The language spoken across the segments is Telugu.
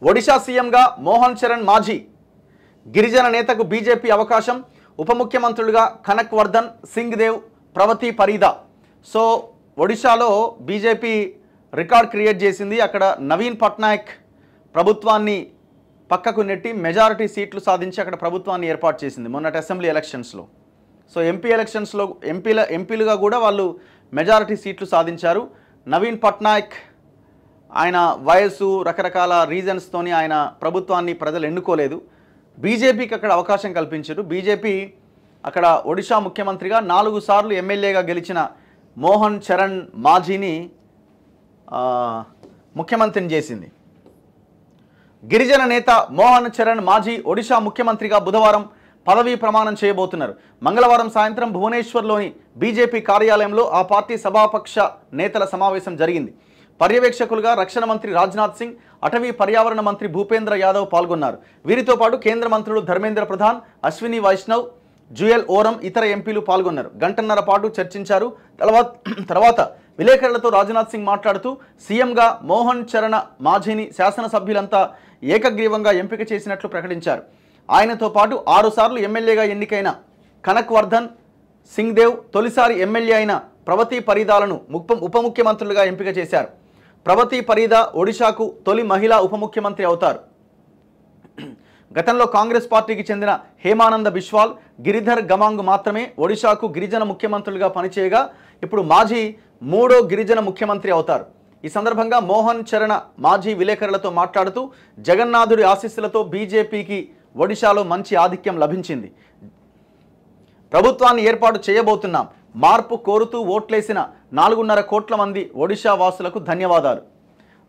ఒడిశా సీఎంగా మోహన్ చరణ్ మాజీ, గిరిజన నేతకు బీజేపీ అవకాశం, ఉప ముఖ్యమంత్రులుగా కనక్ వర్ధన్ సింగ్ దేవ్, ప్రవతి పరీదా. సో ఒడిశాలో బీజేపీ రికార్డ్ క్రియేట్ చేసింది. అక్కడ నవీన్ పట్నాయక్ ప్రభుత్వాన్ని పక్కకు నెట్టి మెజారిటీ సీట్లు సాధించి అక్కడ ప్రభుత్వాన్ని ఏర్పాటు చేసింది మొన్నటి అసెంబ్లీ ఎలక్షన్స్లో. సో ఎంపీ ఎలక్షన్స్లో ఎంపీలుగా కూడా వాళ్ళు మెజారిటీ సీట్లు సాధించారు. నవీన్ పట్నాయక్ ఆయన వయస్సు రకరకాల రీజన్స్తోని ఆయన ప్రభుత్వాన్ని ప్రజలు ఎన్నుకోలేదు. బీజేపీకి అక్కడ అవకాశం కల్పించారు. బీజేపీ అక్కడ ఒడిశా ముఖ్యమంత్రిగా 4 సార్లు ఎమ్మెల్యేగా గెలిచిన మోహన్ చరణ్ మాజీని ముఖ్యమంత్రిని చేసింది. గిరిజన నేత మోహన్ చరణ్ మాజీ ఒడిశా ముఖ్యమంత్రిగా బుధవారం పదవీ ప్రమాణం చేయబోతున్నారు. మంగళవారం సాయంత్రం భువనేశ్వర్లోని బీజేపీ కార్యాలయంలో ఆ పార్టీ సభాపక్ష నేతల సమావేశం జరిగింది. పర్యవేక్షకులుగా రక్షణ మంత్రి రాజ్నాథ్ సింగ్, అటవీ పర్యావరణ మంత్రి భూపేంద్ర యాదవ్ పాల్గొన్నారు. వీరితో పాటు కేంద్ర మంత్రులు ధర్మేంద్ర ప్రధాన్, అశ్విని వైష్ణవ్, జుయల్ ఓరం, ఇతర ఎంపీలు పాల్గొన్నారు. గంటన్నర పాటు చర్చించారు. తర్వాత విలేకరులతో రాజ్నాథ్ సింగ్ మాట్లాడుతూ సీఎంగా మోహన్ చరణ్ మాజీని శాసనసభ్యులంతా ఏకగ్రీవంగా ఎంపిక చేసినట్లు ప్రకటించారు. ఆయనతో పాటు 6 సార్లు ఎమ్మెల్యేగా ఎన్నికైన కనక్ వర్ధన్ సింగ్ దేవ్, తొలిసారి ఎమ్మెల్యే అయిన ప్రవతి పరీదాలను ఉప ముఖ్యమంత్రులుగా ఎంపిక చేశారు. ప్రవతి పరీదా ఒడిశాకు తొలి మహిళా ఉప ముఖ్యమంత్రి అవుతారు. గతంలో కాంగ్రెస్ పార్టీకి చెందిన హేమానంద బిశ్వాల్, గిరిధర్ గమాంగ్ మాత్రమే ఒడిశాకు గిరిజన ముఖ్యమంత్రులుగా పనిచేయగా ఇప్పుడు మాజీ 3వ గిరిజన ముఖ్యమంత్రి అవుతారు. ఈ సందర్భంగా మోహన్ చరణ్ మాజీ విలేకరులతో మాట్లాడుతూ జగన్నాథుడి ఆశీస్సులతో బీజేపీకి ఒడిశాలో మంచి ఆధిక్యం లభించింది. ప్రభుత్వాన్ని ఏర్పాటు చేయబోతున్నాం. మార్పు కోరుతూ ఓట్లేసిన 4.5 కోట్ల మంది ఒడిశా వాసులకు ధన్యవాదాలు.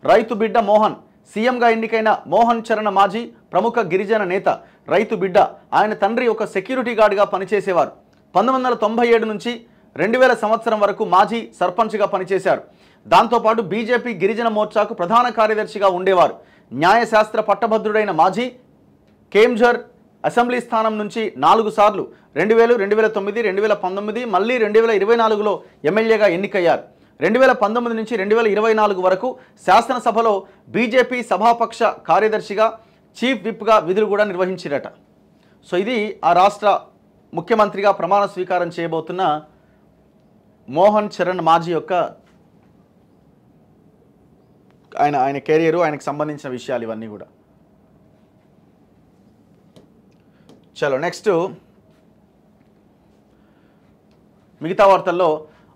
రైతు బిడ్డ మోహన్, సీఎంగా ఎన్నికైన మోహన్ చరణ్ మాజీ ప్రముఖ గిరిజన నేత, రైతు బిడ్డ. ఆయన తండ్రి ఒక సెక్యూరిటీ గార్డుగా పనిచేసేవారు. 1997 నుంచి 2000 సంవత్సరం వరకు మాజీ సర్పంచ్గా పనిచేశారు. దాంతోపాటు బీజేపీ గిరిజన మోర్చాకు ప్రధాన కార్యదర్శిగా ఉండేవారు. న్యాయశాస్త్ర పట్టభద్రుడైన మాజీ కేంఝర్ అసెంబ్లీ స్థానం నుంచి 4 సార్లు 2000, 2009, 2019 మళ్ళీ 2024లో ఎమ్మెల్యేగా ఎన్నికయ్యారు. 2019 నుంచి 2024 వరకు శాసనసభలో బీజేపీ సభాపక్ష కార్యదర్శిగా, చీఫ్ విప్గా విధులు కూడా నిర్వహించారట. సో ఇది ఆ రాష్ట్ర ముఖ్యమంత్రిగా ప్రమాణ స్వీకారం చేయబోతున్న మోహన్ చరణ్ మాజీ యొక్క ఆయన కెరియరు, ఆయనకు సంబంధించిన విషయాలు ఇవన్నీ కూడా. చలో నెక్స్ట్ మిగతా వార్తల్లో